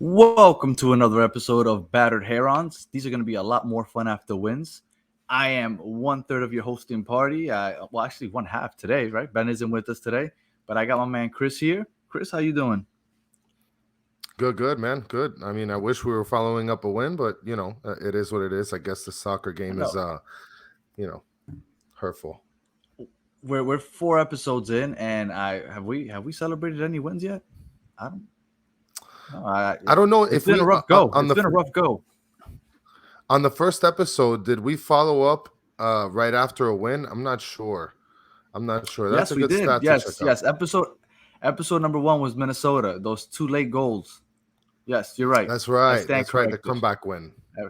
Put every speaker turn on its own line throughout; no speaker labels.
Welcome to another episode of Battered Herons. These are going to be a lot more fun after wins. I am one third of your hosting party. Actually, one half today, right? Ben isn't with us today, but I got my man Chris here. Chris, how you doing?
Good, man. Good. I mean, I wish we were following up a win, but it is what it is. I guess the soccer game is,
No,
you know, hurtful.
we're four episodes in, and I have we celebrated any wins yet? I don't know.
I don't know
It's
if
been a
we
rough go.
on
It's
the
been a rough go.
on the first episode did we follow up right after a win? I'm not sure. I'm not sure. That's
Yes,
a
we
good
did.
stat to check out.
Episode number one was Minnesota. Those two late goals. Yes, you're right.
That's
I
right.
stand
That's right. The
corrected.
comeback win.
Uh,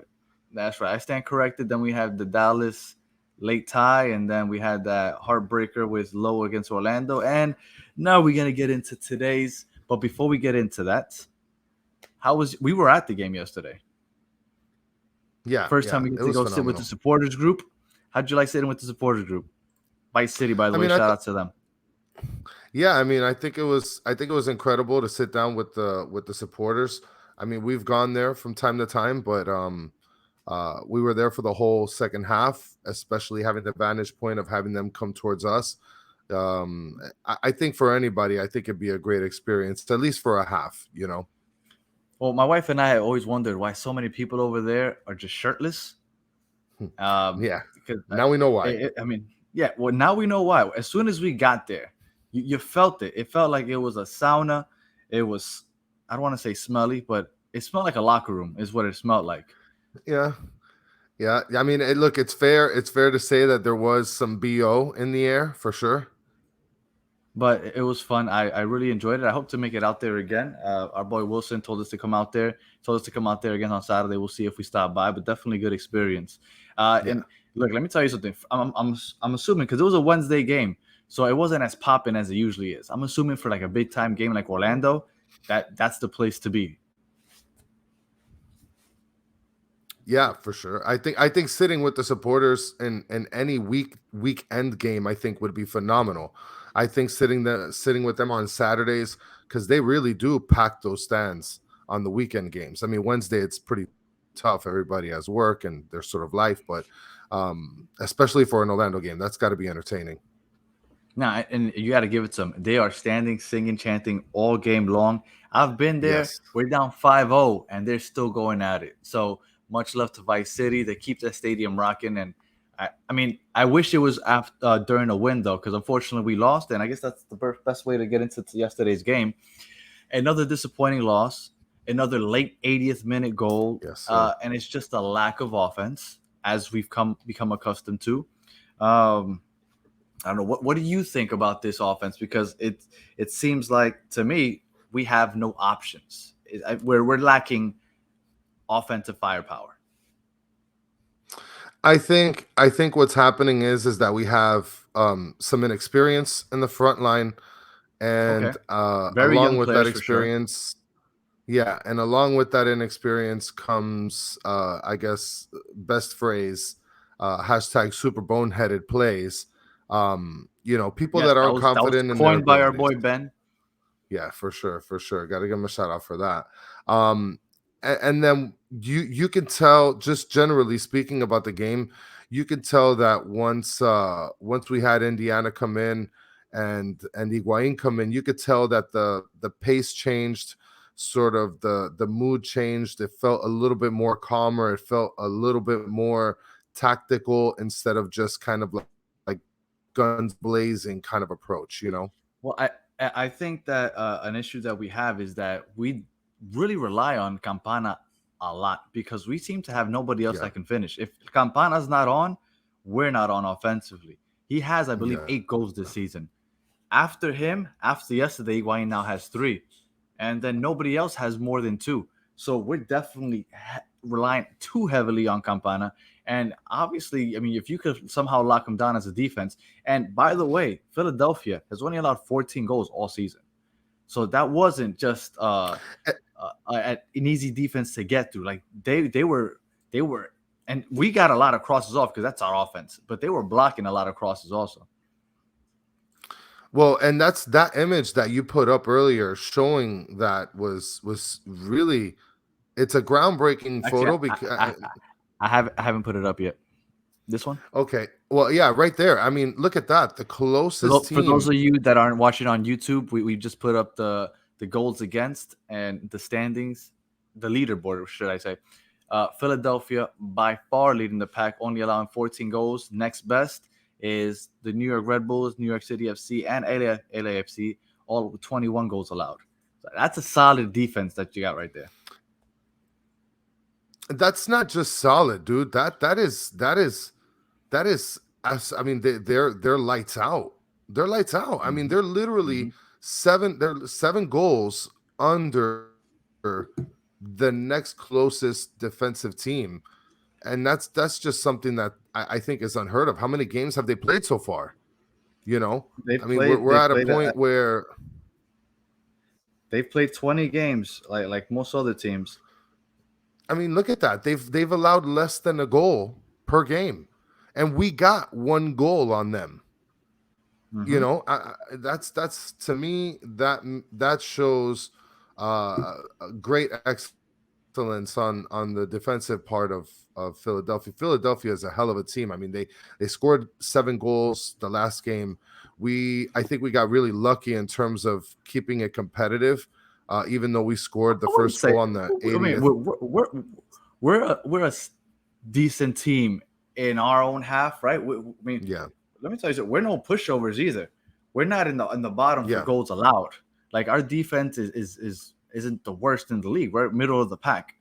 That's right. I stand corrected. Then we have the Dallas late tie, and then we had that heartbreaker with Low against Orlando. And now we're gonna get into today's. But before we get into that, how was we were at the game yesterday?
Yeah,
First
yeah.
time we get
It
to
was
go sit with the
phenomenal.
supporters group. How'd you like sitting with the supporters group? Vice City, by the
I
way.
mean, I
Shout
th-
out to them.
Yeah, I mean, I think it was incredible to sit down with the supporters. I mean, we've gone there from time to time, but we were there for the whole second half, especially having the vantage point of having them come towards us. I think for anybody, I think it'd be a great experience, at least for a half, you know.
Well, my wife and I have always wondered why so many people over there are just shirtless.
Yeah.
Because
Now we know why.
I mean, yeah. Well, now we know why. As soon as we got there, you felt it. It felt like it was a sauna. It was, I don't want to say smelly, but it smelled like a locker room. Is what it smelled like.
Yeah. Yeah. I mean, look, it's fair. It's fair to say that there was some BO in the air for sure.
But it was fun. I really enjoyed it. I hope to make it out there again. Our boy Wilson told us to come out there. Told us to come out there again on Saturday. We'll see if we stop by. But definitely good experience.
Yeah.
And look, let me tell you something. I'm assuming because it was a Wednesday game, so it wasn't as popping as it usually is. I'm assuming for like a big time game like Orlando, that's the place to be.
Yeah, for sure. I think sitting with the supporters in any weekend game I think would be phenomenal. I think sitting with them on Saturdays because they really do pack those stands on the weekend games. I mean, Wednesday it's pretty tough. Everybody has work and their sort of life, but especially for an Orlando game, that's got to be entertaining.
Now, and you got to give it some. They are standing, singing, chanting all game long. I've been there.
Yes.
We're down 5-0, and they're still going at it. So much love to Vice City. They keep that stadium rocking. And I mean, I wish it was after during a win though, because unfortunately we lost. And I guess that's the best way to get into yesterday's game. Another disappointing loss. Another late 80th minute goal,
Yes, sir.
and it's just a lack of offense as we've become accustomed to. Um, I don't know. What do you think about this offense? Because it seems like to me we have no options. We're lacking offensive firepower.
I think what's happening is that we have some inexperience in the front line,
Okay,
and
very
along
young
with that
players for sure.
experience, yeah, and along with that inexperience comes, I guess, best phrase, hashtag super boneheaded plays. People
Yes,
that
that
aren't
was
confident in their
coined by our
abilities.
boy Ben.
Yeah, for sure, for sure. Got to give him a shout out for that. Um, and then you can tell, just generally speaking about the game, you can tell that once we had Indiana come in and Higuain come in, you could tell that the pace changed, sort of the mood changed. It felt a little bit more calmer. It felt a little bit more tactical instead of just kind of like guns blazing kind of approach.
Well, I think that an issue that we have is that we really rely on Campana a lot because we seem to have nobody else
Yeah,
that can finish. If Campana's not on, we're not on offensively. He has, I believe,
yeah.
8 goals this season. After him, after yesterday, Higuain now has three, and then nobody else has more than two. So we're definitely relying too heavily on Campana. And obviously, I mean, if you could somehow lock him down as a defense, and by the way, Philadelphia has only allowed 14 goals all season, so that wasn't just an easy defense to get through. Like they were, and we got a lot of crosses off because that's our offense, but they were blocking a lot of crosses also.
Well, and that's that image that you put up earlier showing that was really, it's a groundbreaking
Actually,
photo because
I haven't put it up yet. This one.
okay. Well, yeah, right there. I mean, look at that. The closest
For those
team.
of you that aren't watching on YouTube, we just put up the goals against and the standings, the leaderboard, should I say. Philadelphia by far leading the pack, only allowing 14 goals. Next best is the New York Red Bulls, New York City FC, and LAFC, all with 21 goals allowed. So that's a solid defense that you got right there.
That's not just solid, dude. That is I mean, they're lights out. They're lights out. I mean,
Hmm.
they're literally
Hmm.
they're 7 goals under the next closest defensive team. And that's just something that I think is unheard of. How many games have they played so far? You know, I mean, we're
They've
at a
played
point where,
they've played 20 games like most other teams.
I mean, look at that. They've allowed less than a goal per game, and we got 1 goal on them. You
Hmm.
know, that's to me that shows a great excellence on the defensive part of Philadelphia. Philadelphia is a hell of a team. I mean, they scored 7 goals the last game. I think we got really lucky in terms of keeping it competitive. Even though we scored the
I wouldn't
first
say.
goal on the
I mean,
80th.
we're a decent team in our own half, right? I mean,
Yeah,
let me tell you something. We're no pushovers either. We're not in the bottom for
yeah.
goals allowed. Like our defense isn't the worst in the league. We're middle of the pack,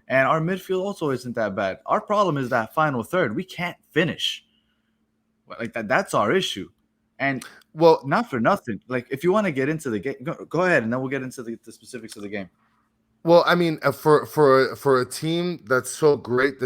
and our midfield also isn't that bad. Our problem is that final third. We can't finish like that. That's our issue, and
Well,
not for nothing. Like if you want to get into the game, go ahead, and then we'll get into the specifics of the game.
well, I mean, for a team that's so great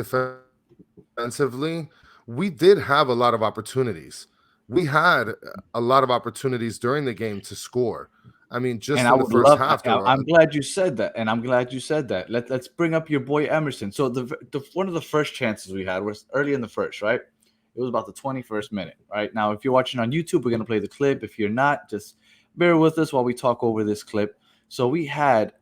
defensively, we did have a lot of opportunities. We had a lot of opportunities during the game to score. I mean, just in the
And I
first
would
half,
love.
there were
I'm glad you said that, and I'm glad you said that. Let's bring up your boy Emerson. So the one of the first chances we had was early in the first, right? It was about the 21st minute, right? Now, if you're watching on YouTube, we're gonna play the clip. If you're not, just bear with us while we talk over this clip. So we had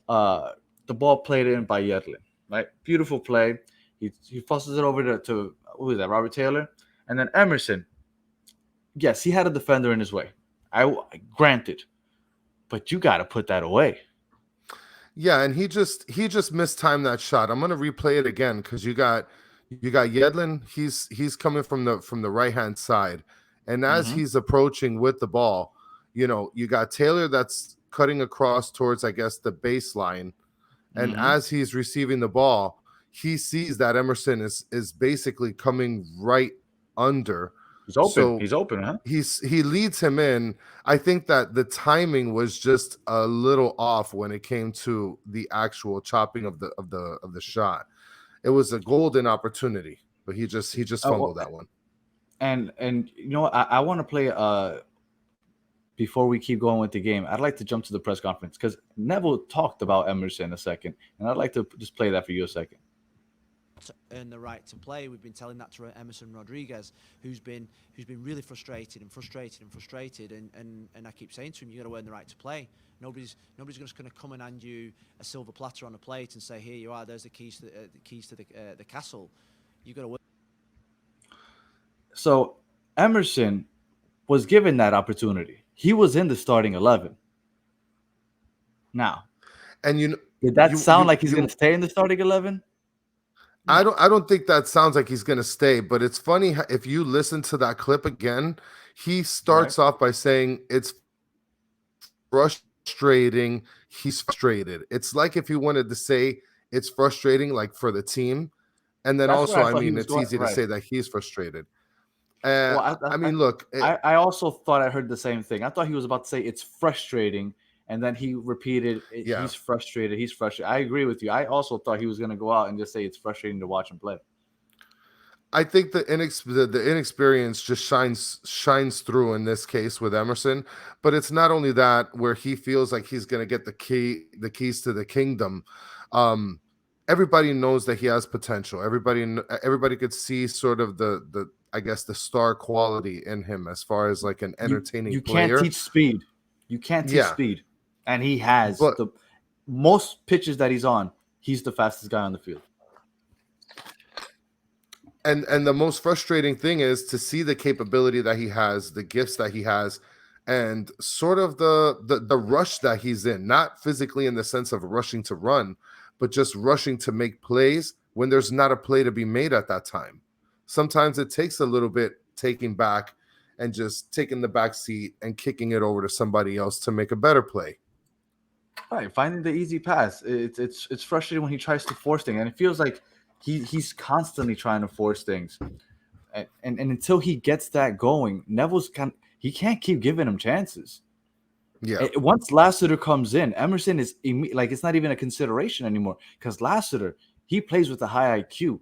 uh the ball played in by Yedlin, right? Beautiful play. He fusses it over to who is that? Robert Taylor, and then Emerson. Yes, he had a defender in his way. I granted, but you got to put that away.
yeah, and he just mistimed that shot. I'm gonna replay it again because you got Yedlin. He's coming from the right hand side, and as
Hmm.
he's approaching with the ball, you got Taylor that's cutting across towards, I guess, the baseline. And
Hmm.
as he's receiving the ball, he sees that Emerson is basically coming right under.
He's open.
So
He's open, huh?
he leads him in. I think that the timing was just a little off when it came to the actual chopping of the shot. It was a golden opportunity, but he just
Well,
fumbled that one.
and you know what? I want to play before we keep going with the game. I'd like to jump to the press conference because Neville talked about Emerson a second, and I'd like to just play that for you a second.
To earn the right to play. We've been telling that to Emerson Rodriguez, who's been really frustrated and frustrated and frustrated. And I keep saying to him, you got to earn the right to play. Nobody's just going to come and hand you a silver platter on a plate and say, here you are. There's the keys to the castle. You got to.
So Emerson was given that opportunity. He was in the starting 11. Now,
And
did that
you
sound
you
like he's going
you
to stay in the starting 11?
I
No.
don't think that sounds like he's going to stay, but it's funny if you listen to that clip again, he
Right.
starts off by saying it's frustrating. He's frustrated. It's like if he wanted to say it's frustrating, like for the team. And then
That's where
also,
I
I
thought he
mean,
was
it's
going.
easy to
Right.
say that he's frustrated.
Well,
I mean, look,
I also thought I heard the same thing. I thought he was about to say it's frustrating, and then he repeated,
yeah,
He's frustrated. He's frustrated." I agree with you. I also thought he was going to go out and just say it's frustrating to watch him play.
I think the inexperience just shines through in this case with Emerson, but it's not only that where he feels like he's going to get the keys to the kingdom. Um, everybody knows that he has potential. Everybody could see sort of the I guess, the star quality in him as far as like an entertaining
You can't
player.
teach speed. You can't teach
Yeah,
speed, and he has
but
the most pitches that he's on. He's the fastest guy on the field.
and the most frustrating thing is to see the capability that he has, the gifts that he has, and sort of the rush that he's in, not physically in the sense of rushing to run, but just rushing to make plays when there's not a play to be made at that time. Sometimes it takes a little bit taking back and just taking the back seat and kicking it over to somebody else to make a better play.
Right, finding the easy pass. It's frustrating when he tries to force things, and it feels like he's constantly trying to force things. And until he gets that going, he can't keep giving him chances.
Yeah.
Once Lassiter comes in, Emerson is like it's not even a consideration anymore because Lassiter, he plays with a high IQ.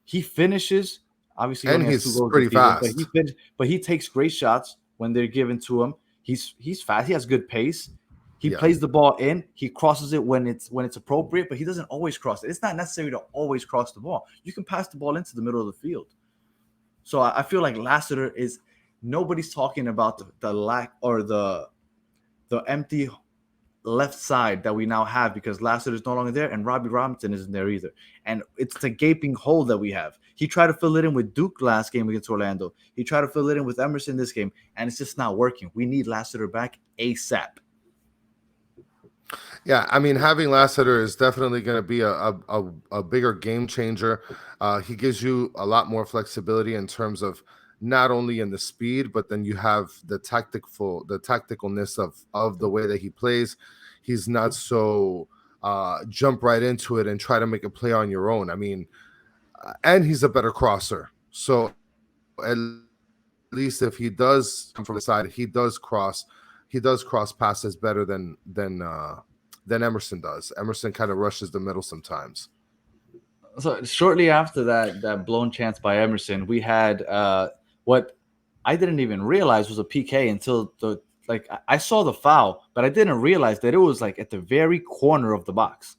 He finishes. Obviously, he
And
only has two
he's
goals
pretty
this season,
fast.
but he takes great shots when they're given to him. He's fast. He has good pace. He
Yeah.
plays the ball in. He crosses it when it's appropriate, but he doesn't always cross it. It's not necessary to always cross the ball. You can pass the ball into the middle of the field. So I feel like Lassiter is nobody's talking about the lack or the empty left side that we now have because Lassiter is no longer there and Robbie Robinson isn't there either. And it's the gaping hole that we have. He tried to fill it in with Duke last game against Orlando. He tried to fill it in with Emerson this game, and it's just not working. We need Lassiter back ASAP.
Yeah, I mean, having Lassiter is definitely going to be a bigger game changer. He gives you a lot more flexibility in terms of not only in the speed, but then you have the tacticalness of the way that he plays. He's not so jump right into it and try to make a play on your own. I mean, and he's a better crosser. So at least if he does come from the side, he does cross passes better than Emerson does. Emerson kind of rushes the middle sometimes.
So shortly after that blown chance by Emerson, we had what I didn't even realize was a PK until I saw the foul, but I didn't realize that it was like at the very corner of the box.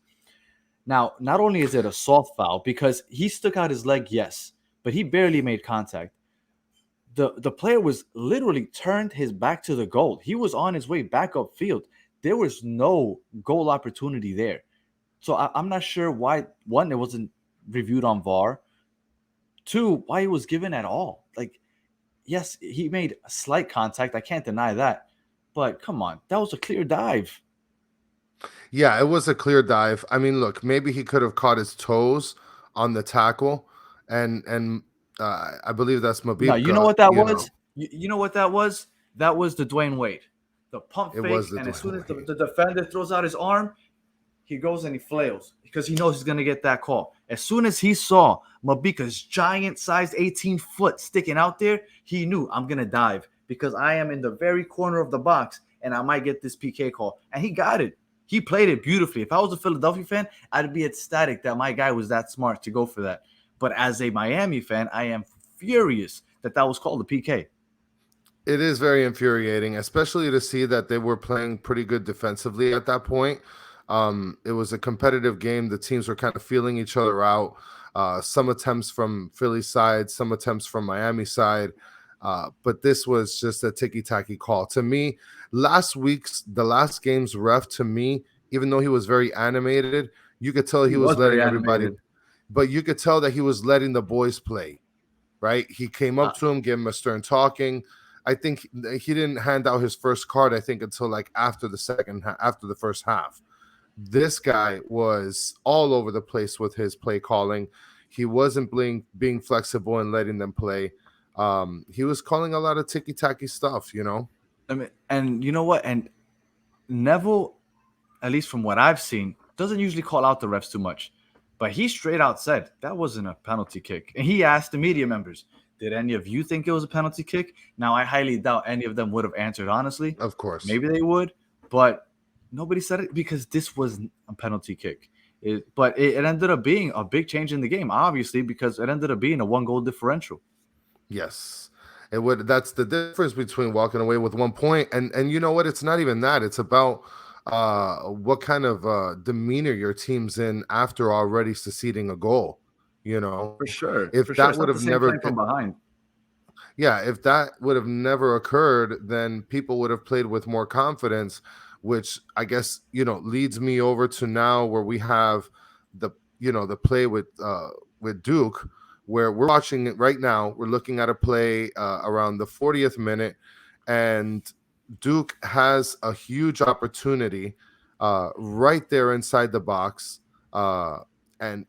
Now, not only is it a soft foul because he stuck out his leg, yes, but he barely made contact. The player was literally turned his back to the goal. He was on his way back upfield. There was no goal opportunity there. So I'm not sure why one, it wasn't reviewed on VAR. Two, why it was given at all. Like, yes, he made a slight contact. I can't deny that. But come on, that was a clear dive.
Yeah, it was a clear dive. I mean, look, maybe he could have caught his toes on the tackle, and I believe that's
No, you know
Mabibka.
what that
You know,
was? You know what that was? That was the Dwayne Wade. The pump
it
fake,
was the
and as soon
Dwayne
as
Wade.
the defender throws out his arm, he goes and he flails because he knows he's going to get that call. As soon as he saw Mabika's giant sized 18-foot sticking out there, he knew I'm going to dive because I am in the very corner of the box and I might get this PK call. And he got it. He played it beautifully. If I was a Philadelphia fan, I'd be ecstatic that my guy was that smart to go for that. But as a Miami fan, I am furious that was called a PK.
It is very infuriating, especially to see that they were playing pretty good defensively at that point. It was a competitive game. The teams were kind of feeling each other out. Some attempts from Philly side, some attempts from Miami side. But this was just a ticky-tacky call. To me, the last game's ref, to me, even though he was very animated, you could tell
He
he was
was very
letting everybody,
animated.
but you could tell that he was letting the boys play, right? He came
Uh,
up to him, gave him a stern talking. I think he didn't hand out his first card, I think, until like after after the first half. This guy was all over the place with his play calling. He wasn't being flexible and letting them play. He was calling a lot of ticky tacky stuff, you know.
I mean, and you know what? And Neville, at least from what I've seen, doesn't usually call out the refs too much. But he straight out said that wasn't a penalty kick. And he asked the media members, did any of you think it was a penalty kick? Now, I highly doubt any of them would have answered honestly.
Of course.
Maybe they would, but nobody said it because this was a penalty kick. But it ended up being a big change in the game, obviously, because it ended up being a 1-goal differential.
Yes. It would that's the difference between walking away with 1 point and you know what? It's not even that. It's about what kind of demeanor your team's in after already succeeding a goal. You know,
For sure.
if
For sure.
that
It's
would
not the
have
same
never
playing from behind.
Yeah, if that would have never occurred, then people would have played with more confidence, which I guess, leads me over to now where we have the, the play with Duke, where we're watching it right now. We're looking at a play around the 40th minute, and Duke has a huge opportunity right there inside the box, uh, and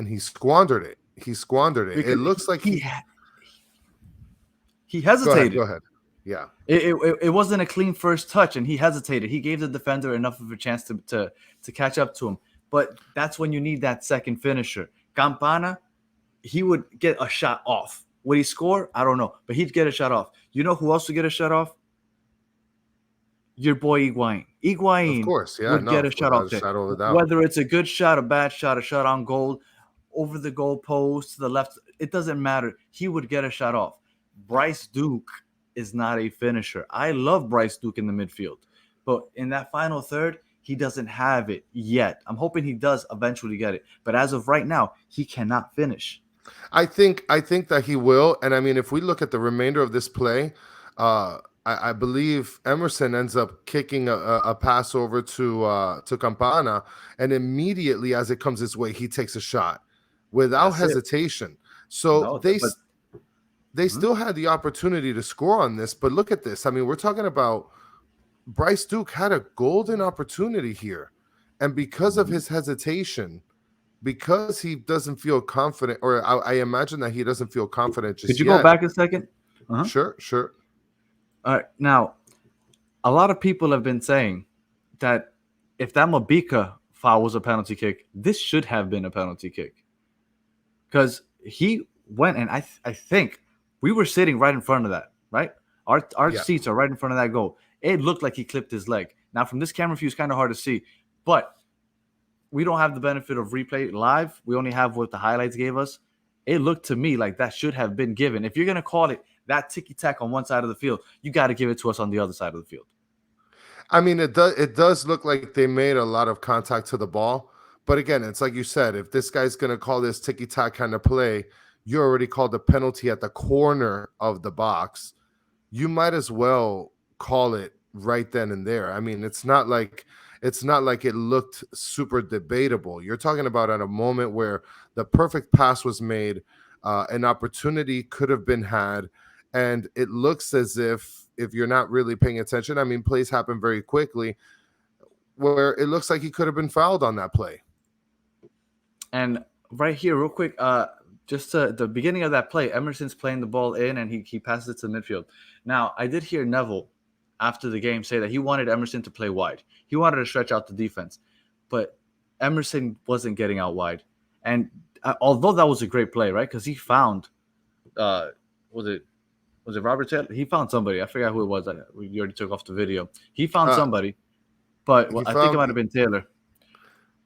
he squandered it. He squandered it. It
because
looks like
he
Go ahead. Go
hesitated.
ahead. Yeah.
It wasn't a clean first touch, and he hesitated. He gave the defender enough of a chance to catch up to him. But that's when you need that second finisher. Campana, he would get a shot off. Would he score? I don't know, but he'd get a shot off. You know who else would get a shot off? Your boy Higuain.
Of
Higuain
course. Yeah.
would get
No,
a shot
without
off
a
there.
shadow of a doubt.
Whether it's a good shot, a bad shot, a shot on goal, over the goal post, to the left, it doesn't matter. He would get a shot off. Bryce Duke is not a finisher. I love Bryce Duke in the midfield, but in that final third, he doesn't have it yet. I'm hoping he does eventually get it, but as of right now, he cannot finish.
I think that he will. And I mean, if we look at the remainder of this play, I believe Emerson ends up kicking a pass over to Campana, and immediately as it comes his way, he takes a shot without
That's it.
hesitation. So
No,
they
but
they
mhm.
still had the opportunity to score on this, but look at this. I mean, we're talking about Bryce Duke had a golden opportunity here, and because of
Mhm.
his hesitation, because he doesn't feel confident, or I imagine that he doesn't feel confident
Could
just
you go
yet.
back a second? Uh-huh.
Sure, sure.
All right. Now, a lot of people have been saying that if that Mabika foul was a penalty kick, this should have been a penalty kick because he went and I think we were sitting right in front of that, right? Our
Yeah.
seats are right in front of that goal. It looked like he clipped his leg. Now, from this camera view, it's kind of hard to see, but we don't have the benefit of replay live. We only have what the highlights gave us. It looked to me like that should have been given. If you're gonna call it that ticky tack on one side of the field, you got to give it to us on the other side of the field.
I mean, it does look like they made a lot of contact to the ball. But again, it's like you said, if this guy's gonna call this ticky tack kind of play, you already called the penalty at the corner of the box. You might as well call it right then and there. I mean, it's not like it looked super debatable. You're talking about at a moment where the perfect pass was made, an opportunity could have been had, and it looks as if you're not really paying attention. I mean, plays happen very quickly where it looks like he could have been fouled on that play.
And right here, real quick, just the beginning of that play, Emerson's playing the ball in and he passes it to midfield. Now, I did hear Neville after the game say that he wanted Emerson to play wide. He wanted to stretch out the defense, but Emerson wasn't getting out wide. And although that was a great play, right? Because he found, uh, was it was it Robert Taylor? He found somebody. I forgot who it was. We already took off the video. He found
Uh,
somebody, but
he
I think it
found
might have been Taylor.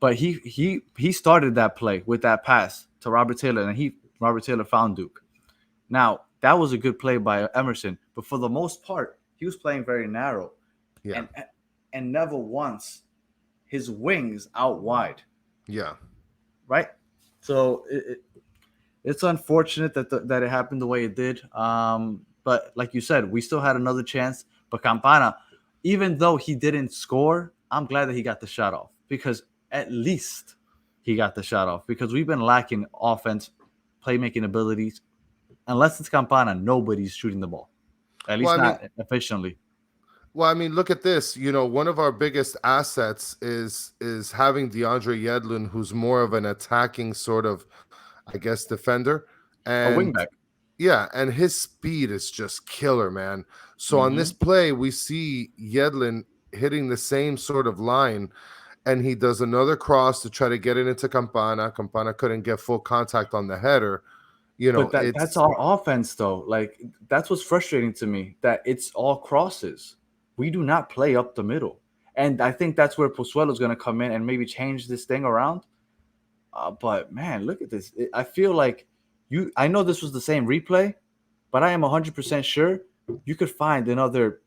But he started that play with that pass to Robert Taylor, and Robert Taylor found Duke. Now that was a good play by Emerson, but for the most part, he was playing very narrow,
yeah,
and Neville wants his wings out wide,
yeah.
right? So it's unfortunate that it happened the way it did. But like you said, we still had another chance. But Campana, even though he didn't score, I'm glad that he got the shot off because at least he got the shot off because we've been lacking offense, playmaking abilities. Unless it's Campana, nobody's shooting the ball. At
Well,
least
I mean,
not efficiently.
look at this. One of our biggest assets is having DeAndre Yedlin, who's more of an attacking sort of, I guess, defender.
A
And
wingback.
yeah, and his speed is just killer, man. So on
Mm-hmm.
this play, we see Yedlin hitting the same sort of line, and he does another cross to try to get it into Campana. Campana couldn't get full contact on the header.
But that's
It's
our offense, though. Like that's what's frustrating to me. That it's all crosses. We do not play up the middle, and I think that's where Pozuelo's going to come in and maybe change this thing around. But man, look at this. I feel like you. I know this was the same replay, but I am 100% sure you could find another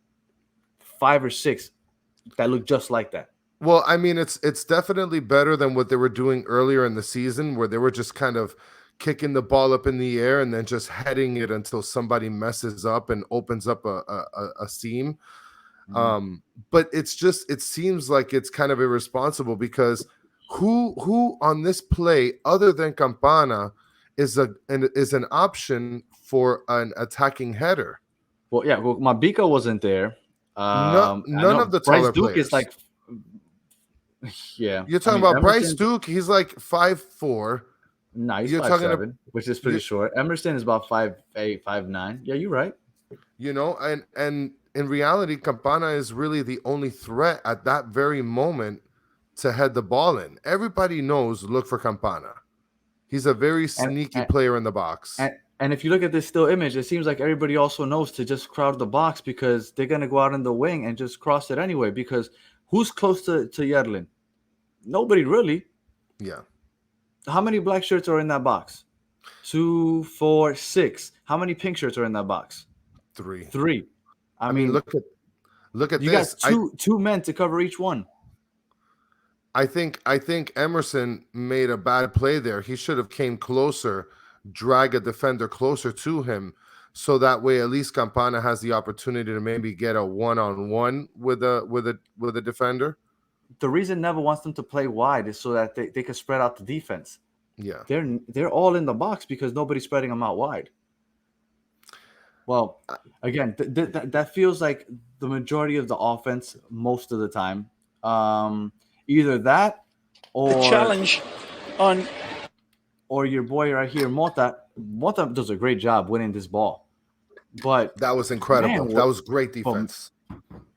five or six that look just like that.
well, I mean, it's definitely better than what they were doing earlier in the season, where they were just kind of kicking the ball up in the air and then just heading it until somebody messes up and opens up a seam.
Mhm.
But it seems like it's kind of irresponsible because who on this play other than Campana is an option for an attacking header?
Well, yeah, well, Mabika wasn't there.
No,
I
none
know
of the
Bryce
taller
Duke is
players.
like, yeah.
You're
I
talking
mean,
about Bryce
Emerson,
Duke. He's like 5'4".
no, he's
You're
five
talking to
seven, which is pretty
you,
short. Emerson is about 5'8", 5'9". Yeah, you're right.
and in reality, Campana is really the only threat at that very moment to head the ball in. Everybody knows look for Campana. He's a very
And
sneaky
and
player in the box.
and, and if you look at this still image, it seems like everybody also knows to just crowd the box because they're gonna go out in the wing and just cross it anyway. Because who's close to Yedlin? Nobody really.
Yeah,
How many black shirts are in that box? 2, 4, 6. How many pink shirts are in that box?
three.
3. I
I mean,
mean,
look at
you got
this.
two men to cover each one.
I think Emerson made a bad play there. He should have came closer, drag a defender closer to him, so that way at least Campana has the opportunity to maybe get a one-on-one with a defender.
The reason Neville wants them to play wide is so that they can spread out the defense.
Yeah.
They're all in the box because nobody's spreading them out wide. Well, again, that feels like the majority of the offense most of the time. Either that
The
or
challenge on
your boy right here, Mota. Mota does a great job winning this ball, but
That was
man,
incredible. That was great
but,
defense.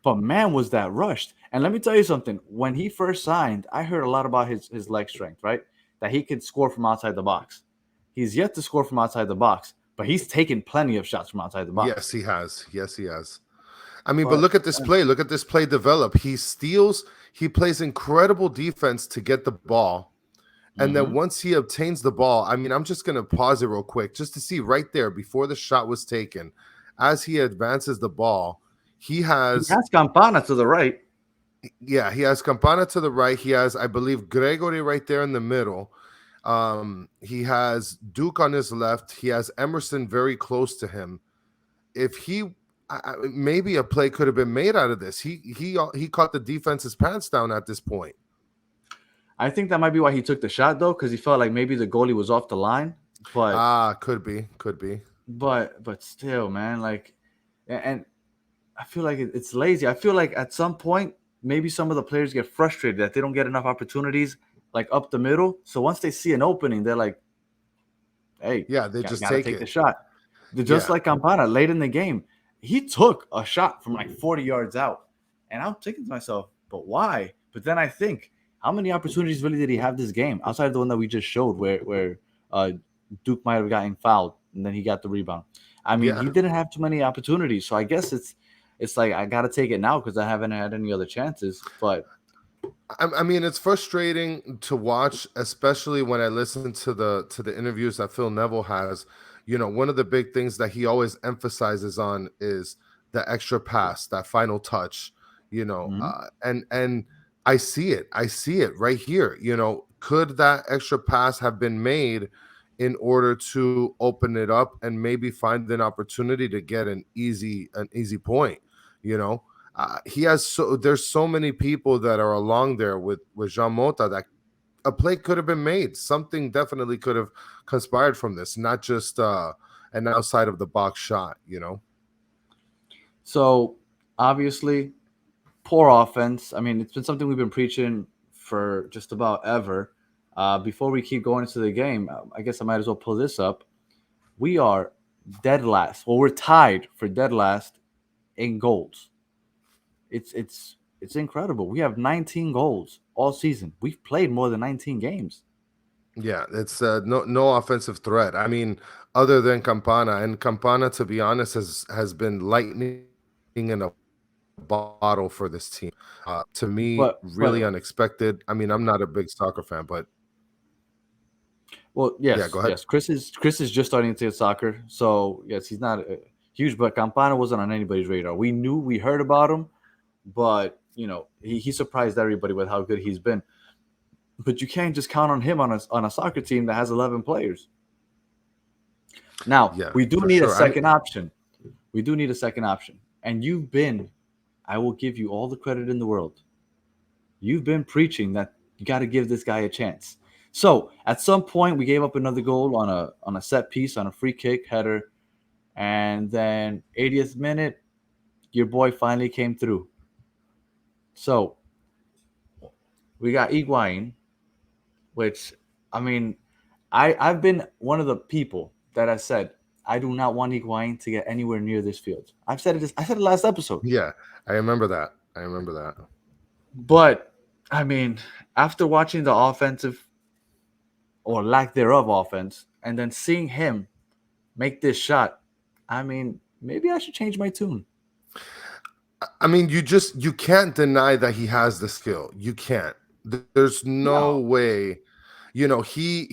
but man, was that rushed. And let me tell you something. When he first signed, I heard a lot about his leg strength, right? That he could score from outside the box. He's yet to score from outside the box, but he's taken plenty of shots from outside the box.
Yes, he has. Yes, he has. I mean, but
But
look at this play. Look at this play develop. He steals, he plays incredible defense to get the ball. And then
mhm.
once he obtains the ball, I mean, I'm just going to pause it real quick just to see right there before the shot was taken. As he advances the ball, he
He
has,
has Campana to the right.
yeah, he has Campana to the right. He has, I believe, Gregory right there in the middle. He has Duke on his left. He has Emerson very close to him. If he, maybe a play could have been made out of this. He caught the defense's pants down at this point.
I think that might be why he took the shot though, because he felt like maybe the goalie was off the line. But
Could be, could be.
but still, man, like, and I feel like it's lazy. I feel like at some point maybe some of the players get frustrated that they don't get enough opportunities like up the middle. So once they see an opening, they're like, "Hey,
Yeah, they just
gotta
take
take the
it.
shot." They're just
Yeah,
like Campana late in the game. He took a shot from like 40 yards out, and I'm thinking to myself, "But why?" But then I think, how many opportunities really did he have this game outside of the one that we just showed, where uh, Duke might have gotten fouled and then he got the rebound? I mean,
yeah.
he didn't have too many opportunities, so I guess it's like I gotta take it now because I haven't had any other chances. But
I mean, it's frustrating to watch, especially when I listen to the interviews that Phil Neville has. One of the big things that he always emphasizes on is the extra pass, that final touch.
mhm.
And I see it. I see it right here. Could that extra pass have been made in order to open it up and maybe find an opportunity to get an easy point? You know, he has there's so many people that are along there with Jean Mota that a play could have been made. Something definitely could have conspired from this, not just an outside of the box shot.
So obviously, poor offense. I mean, it's been something we've been preaching for just about ever. Before we keep going into the game, I guess I might as well pull this up. We are dead last. Well, we're tied for dead last in goals. It's incredible. We have 19 goals all season. We've played more than 19 games.
Yeah, it's no offensive threat. I mean, other than Campana, and Campana, to be honest, has been lightning in a bottle for this team. To me, really
But
unexpected. I mean, I'm not a big soccer fan, but
well,
yeah, go ahead.
yes. Chris is just starting to soccer, so yes, he's not huge. But Campana wasn't on anybody's radar. We heard about him, but he surprised everybody with how good he's been. But you can't just count on him on a soccer team that has 11 players. Now,
Yeah,
we do
for
need a
sure. I mean,
second option. We do need a second option. And you've been, I will give you all the credit in the world. You've been preaching that you got to give this guy a chance. So at some point, we gave up another goal on a set piece, on a free kick header, and then 80th minute, your boy finally came through. So we got Higuain, which I mean, I've been one of the people that has said I do not want Higuain to get anywhere near this field. I've said it. I said it last episode.
yeah, I remember that. I remember that.
But I mean, after watching the offensive or lack thereof offense, and then seeing him make this shot, I mean, maybe I should change my tune.
I mean, you can't deny that he has the skill. You can't. There's no
No.
way. You know, he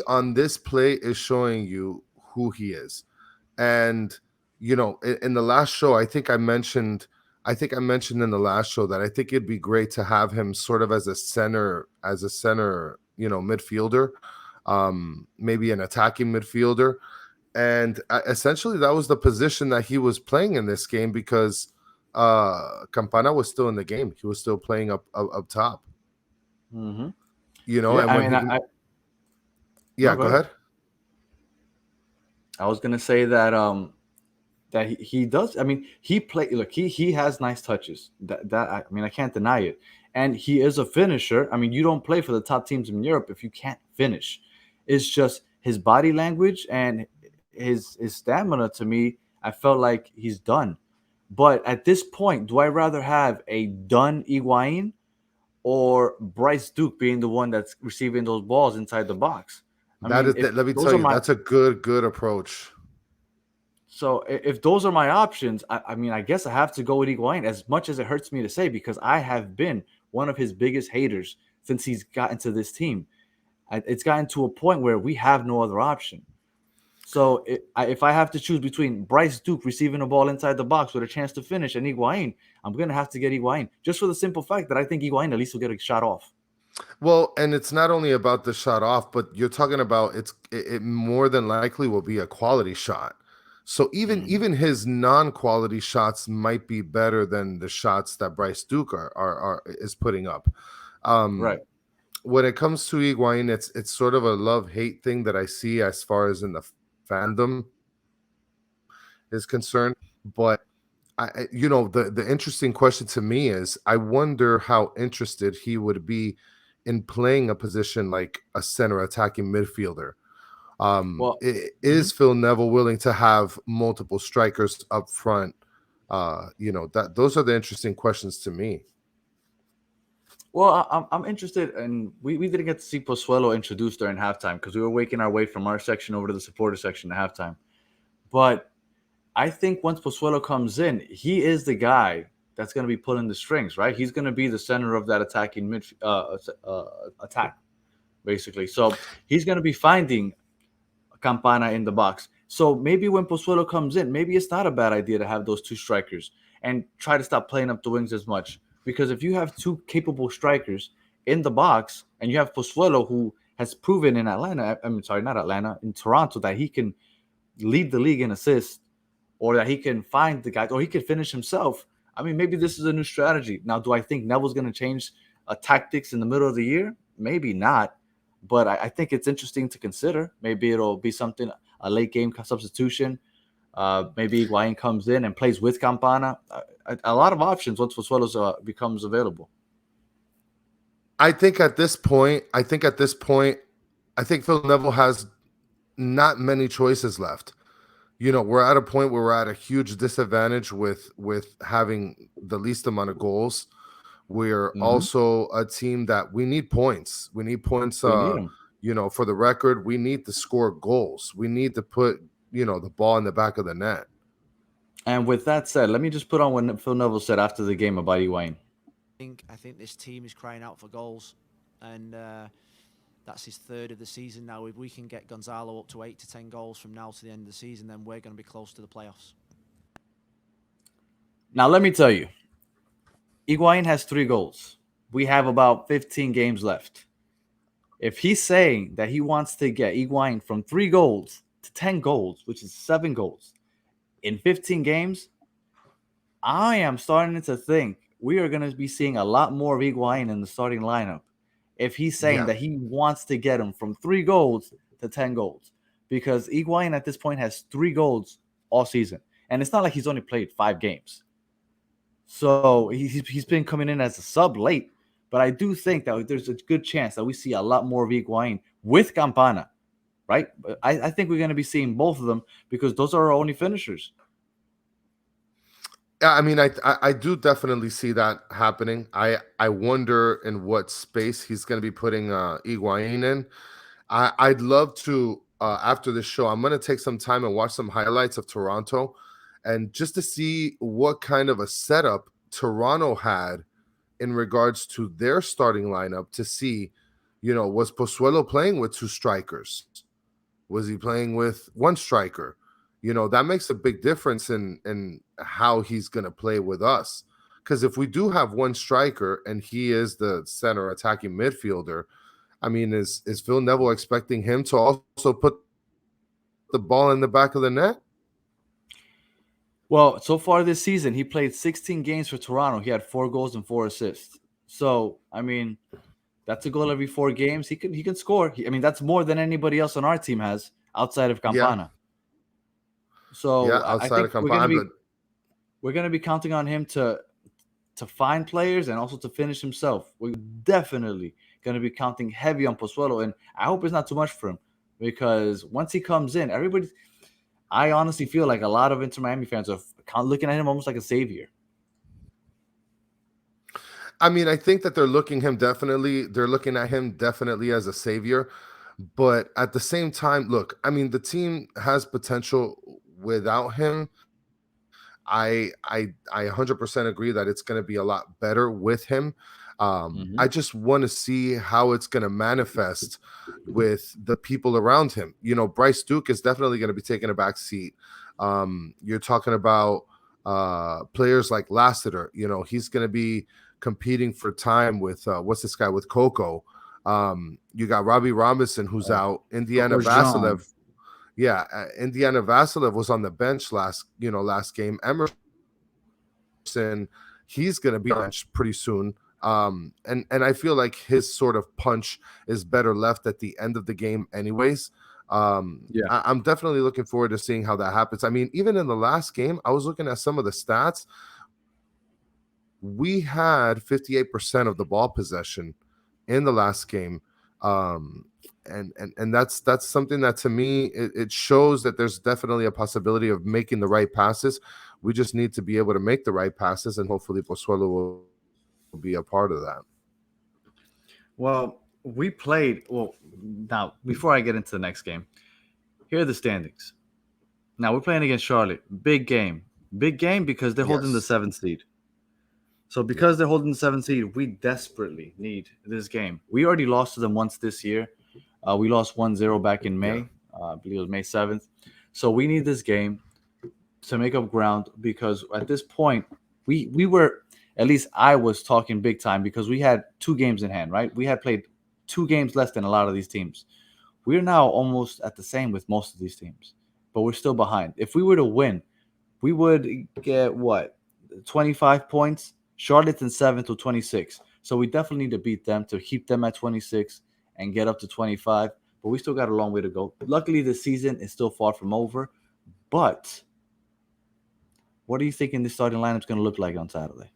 on this play is showing you who he is. And in the last show, I think I mentioned in the last show that I think it'd be great to have him sort of as a center, midfielder, maybe an attacking midfielder. And essentially that was the position that he was playing in this game because Campana was still in the game. He was still playing up top.
Hmm. Yeah,
And
I
when
mean,
he
no,
yeah,
go
go
ahead.
ahead.
I was gonna say that he does. I mean, he play. Look, he has nice touches. That I mean, I can't deny it. And he is a finisher. I mean, you don't play for the top teams in Europe if you can't finish. It's just his body language and his stamina. To me, I felt like he's done. But at this point, do I rather have a done Higuain or Bryce Duke being the one that's receiving those balls inside the box? I
That
mean,
is
if
that, let me
those
tell
are
you,
my
that's a good approach.
So if those are my options, I mean, I guess I have to go with Higuain, as much as it hurts me to say, because I have been one of his biggest haters since he's gotten to this team. It's gotten to a point where we have no other option. So if I have to choose between Bryce Duke receiving a ball inside the box with a chance to finish and Higuain, I'm going to have to get Higuain, just for the simple fact that I think Higuain at least will get a shot off.
Well, and it's not only about the shot off, but you're talking about it more than likely will be a quality shot. So even
Mhm.
even his non-quality shots might be better than the shots that Bryce Duke is putting up.
Right.
Um, when it comes to Higuain, it's sort of a love-hate thing that I see as far as in the fandom is concerned. But the interesting question to me is, I wonder how interested he would be in playing a position like a center attacking midfielder.
Well,
Is
mhm.
Phil Neville willing to have multiple strikers up front? That those are the interesting questions to me.
Well, I'm interested, and we didn't get to see Pozuelo introduced during halftime because we were waking our way from our section over to the supporter section at halftime. But I think once Pozuelo comes in, he is the guy that's going to be pulling the strings, right? He's going to be the center of that attacking attack, basically. So he's going to be finding Campana in the box. So maybe when Pozuelo comes in, maybe it's not a bad idea to have those two strikers and try to stop playing up the wings as much. Because if you have two capable strikers in the box and you have Pozuelo, who has proven in Atlanta, I mean, sorry, not Atlanta, in Toronto, that he can lead the league in assists, or that he can find the guys, or he can finish himself. I mean, maybe this is a new strategy. Now, do I think Neville's going to change tactics in the middle of the year? Maybe not, but I think it's interesting to consider. Maybe it'll be something, a late game substitution. Maybe Higuain comes in and plays with Campana. A lot of options once Pozuelo becomes available.
I think Phil Neville has not many choices left. We're at a point where we're at a huge disadvantage with having the least amount of goals. We're
Hmm.
also a team that we need points. We need points.
We need him.
For the record, we need to score goals. We need to put the ball in the back of the net.
And with that said, let me just put on what Phil Neville said after the game about Higuain.
I think this team is crying out for goals, and that's his third of the season now. If we can get Gonzalo up to 8 to 10 goals from now to the end of the season, then we're going to be close to the playoffs.
Now, let me tell you, Higuain has 3 goals. We have about 15 games left. If he's saying that he wants to get Higuain from 3 goals to 10 goals, which is 7 goals in 15 games, I am starting to think we are going to be seeing a lot more of Higuain in the starting lineup if he's saying
Yeah.
that he wants to get him from 3 goals to 10 goals, because Higuain at this point has 3 goals all season, and it's not like he's only played 5 games. So he's been coming in as a sub late, but I do think that there's a good chance that we see a lot more of Higuain with Campana, right? I think we're going to be seeing both of them because those are our only finishers.
Yeah, I mean, I do definitely see that happening. I wonder in what space he's going to be putting Higuain in. I'd love to after this show. I'm going to take some time and watch some highlights of Toronto, and just to see what kind of a setup Toronto had in regards to their starting lineup. To see, was Pozuelo playing with two strikers? Was he playing with one striker? That makes a big difference in how he's going to play with us. Because if we do have one striker and he is the center attacking midfielder, I mean, is Phil Neville expecting him to also put the ball in the back of the net?
Well, so far this season, he played 16 games for Toronto. He had 4 goals and 4 assists. So, I mean, that's a goal every 4 games. He can score. I mean, that's more than anybody else on our team has outside of
Yeah,
Campana. So
yeah,
I
outside
think
of Campana, but
we're gonna be counting on him to find players and also to finish himself. We're definitely gonna be counting heavy on Pozuelo, and I hope it's not too much for him because once he comes in, everybody. I honestly feel like a lot of Inter Miami fans are looking at him almost like a savior.
I mean, I think that they're looking at him definitely as a savior. But at the same time, look, I mean, the team has potential without him. I 100% agree that it's going to be a lot better with him.
Hmm.
I just want to see how it's going to manifest with the people around him. Bryce Duke is definitely going to be taking a back seat. You're talking about players like Lassiter. He's going to be competing for time with what's this guy with Coco. You got Robbie Robinson who's out. Indiana
Coco Jean.
Vasilev, yeah, Indiana Vasilev was on the bench last game. Emerson, he's going to be on the bench pretty soon. And I feel like his sort of punch is better left at the end of the game, anyways.
Yeah.
I'm definitely looking forward to seeing how that happens. I mean, even in the last game, I was looking at some of the stats. We had 58% of the ball possession in the last game. Um, and that's something that to me it shows that there's definitely a possibility of making the right passes. We just need to be able to make the right passes, and hopefully Pozuelo will be a part of that.
Well, we played. Well, now before I get into the next game, here are the standings. Now we're playing against Charlotte. Big game because they're holding the
Yes.
seventh seed. So
Yeah.
because they're holding the seventh seed, we desperately need this game. We already lost to them once this year. We lost 1-0 back in
Yeah.
May. I believe it was May 7th. So we need this game to make up ground because at this point, we were, at least I was talking big time because we had 2 games in hand, right? We had played 2 games less than a lot of these teams. We're now almost at the same with most of these teams, but we're still behind. If we were to win, we would get what, 25 points. Charlotte's in seventh with 26. So we definitely need to beat them to keep them at 26 and get up to 25. But we still got a long way to go. Luckily, the season is still far from over. But what are you thinking this starting lineup's going to look like on Saturday?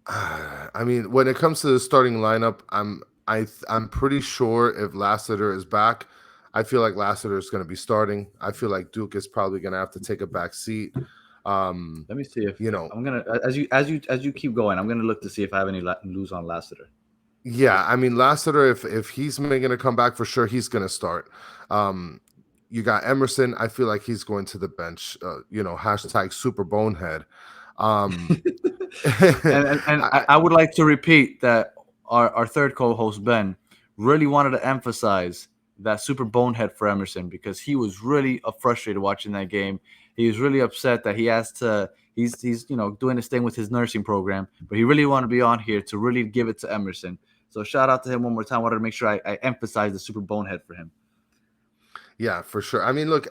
I mean, when it comes to the starting lineup, I'm pretty sure if Lassiter is back, I feel like Lassiter is going to be starting. I feel like Duke is probably going to have to take a back seat. Um,
Let me see if
you know,
I'm gonna as you keep going. I'm gonna look to see if I have any lose on Lassiter.
yeah, I mean Lassiter, if he's going to come back for sure, he's going to start. Um, you got Emerson. I feel like he's going to the bench. Hashtag super bonehead. Um,
And
I,
I would like to repeat that our third co-host Ben really wanted to emphasize that super bonehead for Emerson because he was really frustrated watching that game. He was really upset that he has to. He's doing this thing with his nursing program, but he really wanted to be on here to really give it to Emerson. So shout out to him one more time. Wanted to make sure I emphasize the super bonehead for him.
Yeah, for sure. I mean, look,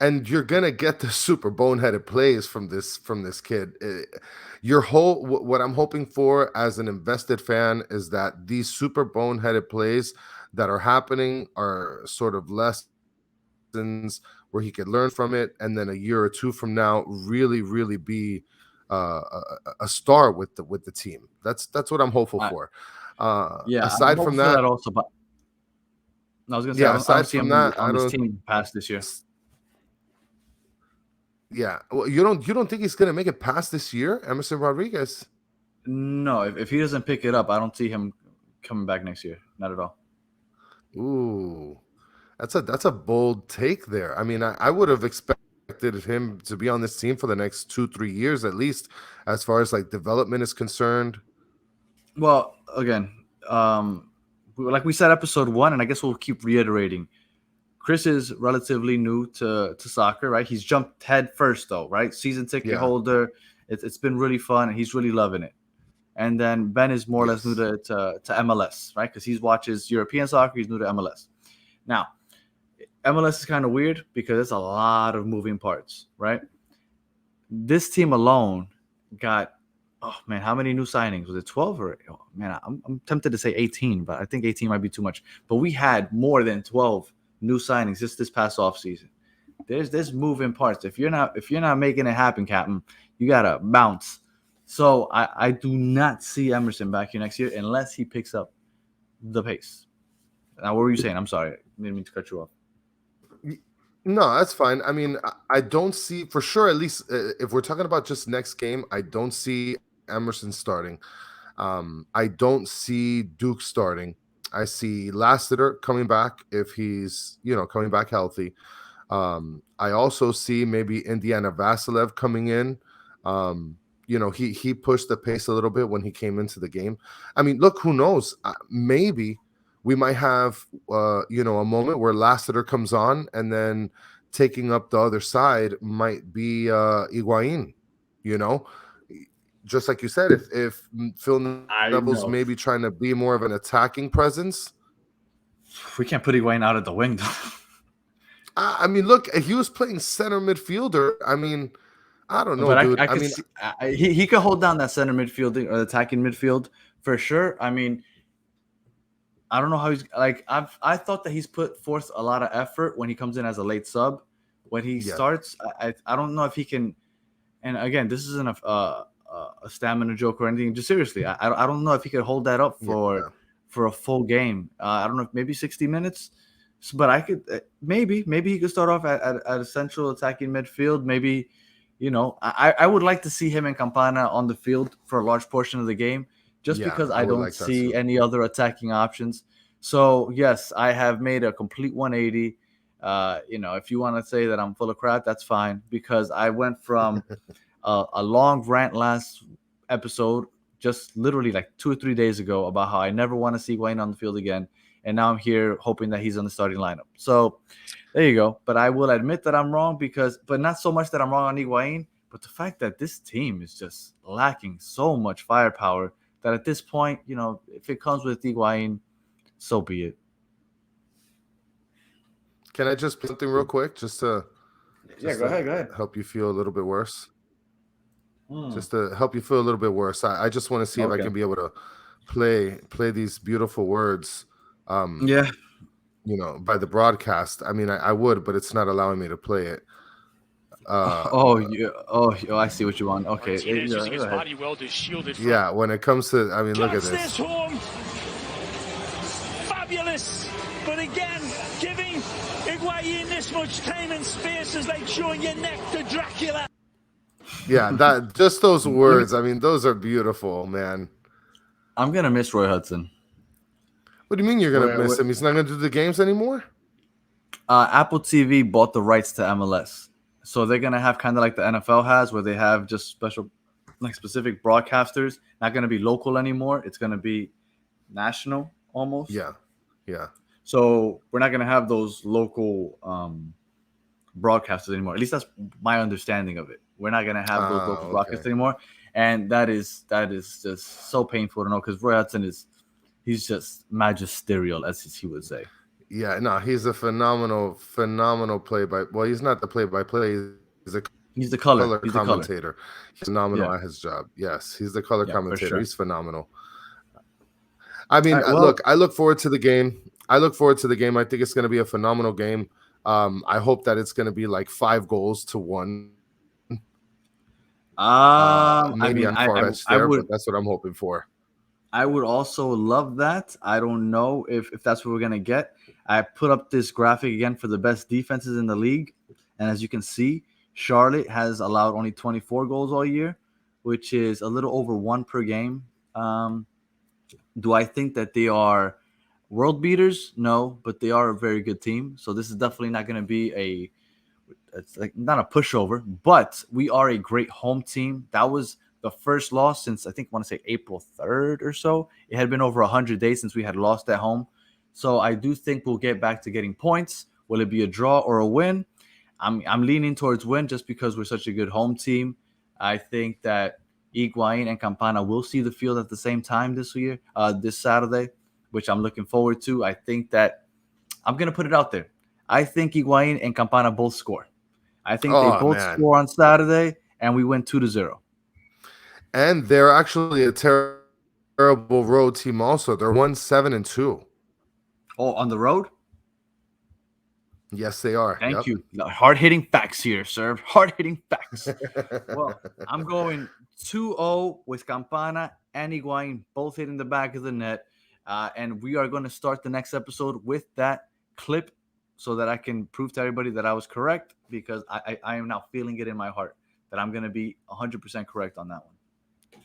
and you're gonna get the super boneheaded plays from this kid. What I'm hoping for as an invested fan is that these super boneheaded plays that are happening are sort of lessons where he could learn from it, and then a year or two from now, really be a star with the team. That's what I'm hopeful
I,
for.
yeah, I'm
Aside
hoping
from
for that
that,
also. But I was gonna say
yeah,
I don't
aside
see
from
him
that, I
on this
don't.
team past this year.
Yeah, well, you don't think he's gonna make it past this year, Emerson Rodriguez?
No, if he doesn't pick it up, I don't see him coming back next year. Not at all.
Ooh, that's a bold take there. I mean, I would have expected him to be on this team for the next 2-3 years at least, as far as like development is concerned.
Well, again, like we said, episode one, and I guess we'll keep reiterating. Chris is relatively new to soccer, right? He's jumped head first, though, right? Season ticket
Yeah.
holder. It's been really fun, and he's really loving it. And then Ben is more or less new
Yes.
to MLS, right? Because he watches European soccer. He's new to MLS. Now, MLS is kind of weird because it's a lot of moving parts, right? This team alone got, oh man, how many new signings? Was it 12 or, oh, man, I'm tempted to say 18, but I think 18 might be too much. But we had more than 12 new signings just this past offseason. There's moving parts. If you're not making it happen, Captain, you gotta bounce. So I do not see Emerson back here next year unless he picks up the pace. Now, what were you saying? I'm sorry, I didn't mean to cut you off.
Y- No, that's fine. I mean, I don't see for sure. At least if we're talking about just next game, I don't see Emerson starting. I don't see Duke starting. I see Lassiter coming back if he's coming back healthy. I also see maybe Indiana Vasilev coming in. He pushed the pace a little bit when he came into the game. I mean, look, who knows? Maybe we might have a moment where Lassiter comes on, and then taking up the other side might be Higuain. You know, just like you said, if Phil
I
Neville's
know
maybe trying to be more of an attacking presence.
we can't put Higuain out at the wing, though.
I mean, look, he was playing center midfielder. I mean, I don't know,
But
dude.
I
I
could
mean,
see he could hold down that center midfield or the attacking midfield for sure. I mean, I don't know how he's like. I thought that he's put forth a lot of effort when he comes in as a late sub. When he
yeah,
starts, I don't know if he can. And again, this isn't a stamina joke or anything. Just seriously, I don't know if he could hold that up
yeah,
for a full game. I don't know if maybe 60 minutes. But I could maybe he could start off at a central attacking midfield. Maybe I would like to see him and Campana on the field for a large portion of the game, just
yeah.
because
I
I
would
don't
like that
see
too.
any other attacking options. So yes, I have made a complete 180. If you want to say that I'm full of crap, that's fine, because I went from a long rant last episode, just literally like 2 or 3 days ago, about how I never want to see Wayne on the field again, and now I'm here hoping that he's on the starting lineup. So there you go. But I will admit that I'm wrong, but not so much that I'm wrong on Higuain, but the fact that this team is just lacking so much firepower that at this point, if it comes with Higuain, so be it.
Can I just play something real quick,
Yeah,
just
go
to
ahead, go ahead.
help you feel a little bit worse?
Hmm.
Just to help you feel a little bit worse. I just want to see if I
Okay.
can be able to play these beautiful words. Um,
Yeah.
by the broadcast. I mean, I would, but it's not allowing me to play it. Uh,
Oh, yeah. Oh, I see what you want. Okay.
Martinez
Yeah,
using
go
his
ahead.
body well to shield it from.
yeah, when it comes to, I mean, look at
Cuts this
this.
home. Fabulous. But again, giving Higuain this much time and space is like showing your neck to Dracula.
Yeah, that just those
Let me.
words. I mean, those are beautiful, man.
I'm gonna miss Roy Hudson.
What do you mean you're gonna
Where,
miss him? He's not gonna do the games anymore?
Apple TV bought the rights to MLS, so they're gonna have kind of like the NFL has, where they have just special, like specific broadcasters. Not gonna be local anymore. It's gonna be national almost.
Yeah, yeah.
So we're not gonna have those local broadcasters anymore. At least that's my understanding of it. We're not gonna have those local
Okay.
broadcasts anymore, and that is just so painful to know, because Roy Hudson is he's just magisterial, as he would say.
Yeah, no, he's a phenomenal play by. Well, he's not the play by play. He's a color
He's the color.
commentator.
He's the color.
He's phenomenal at
Yeah,
his job. Yes, he's the color
yeah, for
commentator.
sure.
He's phenomenal. I
All
mean,
right. Well,
look, I look forward to the game. I look forward to the game. I think it's going to be a phenomenal game. I hope that it's going to be like 5 goals to 1.
I
Maybe
mean,
I'm far fetched
I
there, but
would
that's what I'm hoping for.
I would also love that. I don't know if that's what we're gonna get. I put up this graphic again for the best defenses in the league, and as you can see, Charlotte has allowed only 24 goals all year, which is a little over one per game. Um, do I think that they are world beaters? No, but they are a very good team. So this is definitely not going to be it's like not a pushover, but we are a great home team. That was the first loss since I think I want to say April 3rd or so. It had been over 100 days since we had lost at home. So I do think we'll get back to getting points. Will it be a draw or a win? I'm leaning towards win just because we're such a good home team. I think that Higuain and Campana will see the field at the same time this Saturday, which I'm looking forward to. I think that I'm gonna put it out there. I think Higuain and Campana both score. I think they
Oh
both
man,
score on Saturday, and we win 2-0.
and they're actually a terrible road team. Also, they're 1-7-2.
Oh, on the road?
Yes, they are.
Thank
Yep.
you. Hard hitting facts here, sir. Hard hitting facts. Well, I'm going 2-0 with Campana and Higuain both hitting the back of the net. And we are going to start the next episode with that clip so that I can prove to everybody that I was correct, because I am now feeling it in my heart that I'm going to be 100% correct on that one.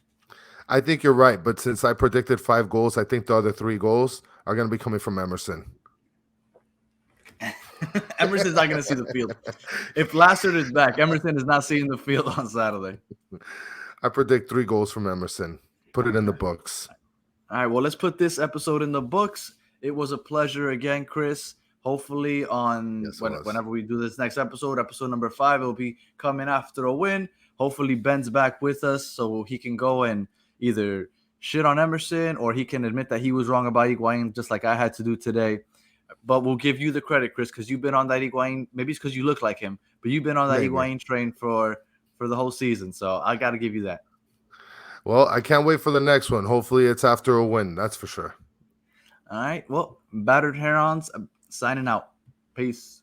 I think you're right, but since I predicted 5 goals, I think the other 3 goals are going to be coming from Emerson.
Emerson's not going to see the field. If Lassard is back, Emerson is not seeing the field on Saturday.
I predict 3 goals from Emerson. Put it in the books.
All right, well, let's put this episode in the books. It was a pleasure again, Chris. Hopefully
Yes, it was.
whenever we do this next episode number 5, it will be coming after a win. Hopefully Ben's back with us so he can go and either shit on Emerson or he can admit that he was wrong about Higuain, just like I had to do today. But we'll give you the credit, Chris, because you've been on that Higuain. Maybe it's because you look like him, but you've been on that
Maybe.
Higuain train for the whole season. So I got to give you that.
Well, I can't wait for the next one. Hopefully it's after a win. That's for sure.
All right. Well, Battered Herons signing out. Peace.